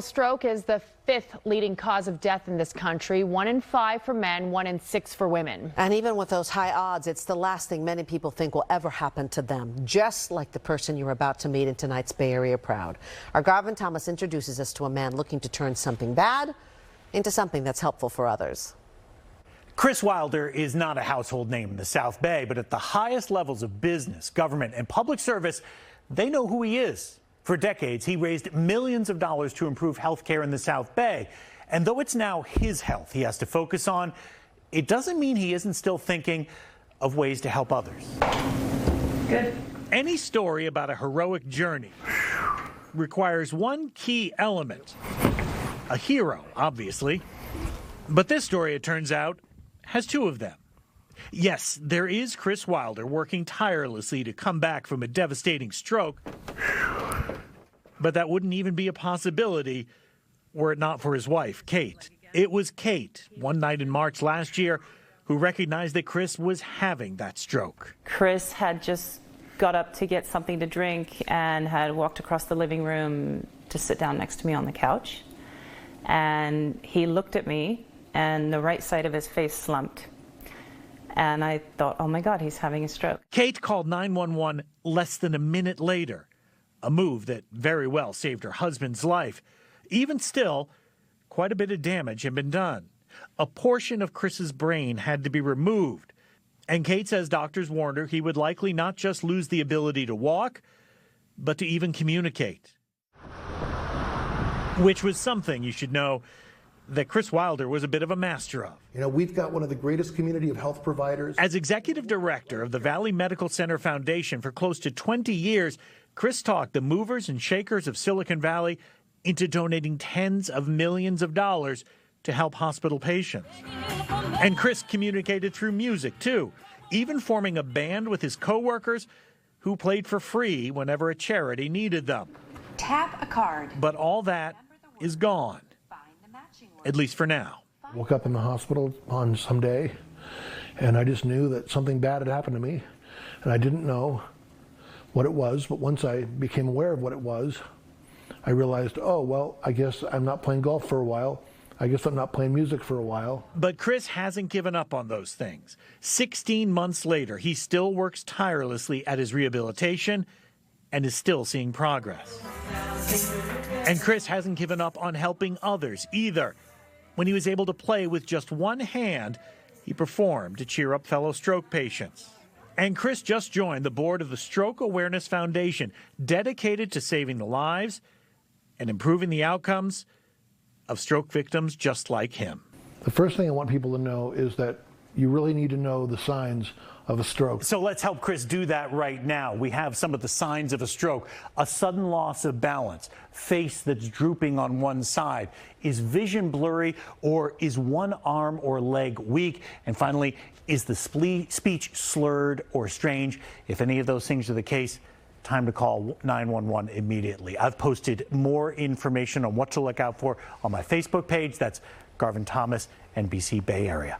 Stroke is the fifth leading cause of death in this country, 1 in 5 for men, 1 in 6 for women. And even with those high odds, it's the last thing many people think will ever happen to them, just like the person you're about to meet in tonight's Bay Area Proud. Our Garvin Thomas introduces us to a man looking to turn something bad into something that's helpful for others. Chris Wilder is not a household name in the South Bay, but at the highest levels of business, government, and public service, they know who he is. For decades, he raised millions of dollars to improve health care in the South Bay. And though it's now his health he has to focus on, it doesn't mean he isn't still thinking of ways to help others. Good. Any story about a heroic journey requires one key element. A hero, obviously. But this story, it turns out, has 2 of them. Yes, there is Chris Wilder working tirelessly to come back from a devastating stroke. But that wouldn't even be a possibility were it not for his wife, Kate. It was Kate, one night in March last year, who recognized that Chris was having that stroke. Chris had just got up to get something to drink and had walked across the living room to sit down next to me on the couch. And he looked at me, and the right side of his face slumped. And I thought, oh my God, he's having a stroke. Kate called 911 less than a minute later, a move that very well saved her husband's life. Even still, quite a bit of damage had been done. A portion of Chris's brain had to be removed. And Kate says doctors warned her he would likely not just lose the ability to walk, but to even communicate. Which was something, you should know, that Chris Wilder was a bit of a master of. You know, we've got one of the greatest community of health providers. As executive director of the Valley Medical Center Foundation for close to 20 years, Chris talked the movers and shakers of Silicon Valley into donating tens of millions of dollars to help hospital patients. And Chris communicated through music, too, even forming a band with his coworkers who played for free whenever a charity needed them. Tap a card. But all that is gone. At least for now. Woke up in the hospital on some day, and I just knew that something bad had happened to me, and I didn't know what it was, but once I became aware of what it was, I realized, oh, well, I guess I'm not playing golf for a while. I guess I'm not playing music for a while. But Chris hasn't given up on those things. 16 months later, he still works tirelessly at his rehabilitation and is still seeing progress. And Chris hasn't given up on helping others either. When he was able to play with just one hand, he performed to cheer up fellow stroke patients. And Chris just joined the board of the Stroke Awareness Foundation, dedicated to saving the lives and improving the outcomes of stroke victims just like him. The first thing I want people to know is that you really need to know the signs of a stroke. So let's help Chris do that right now. We have some of the signs of a stroke: a sudden loss of balance, face that's drooping on one side, is vision blurry, or is one arm or leg weak, and finally, is the speech slurred or strange? If any of those things are the case, time to call 911 immediately. I've posted more information on what to look out for on my Facebook page. That's Garvin Thomas, NBC Bay Area.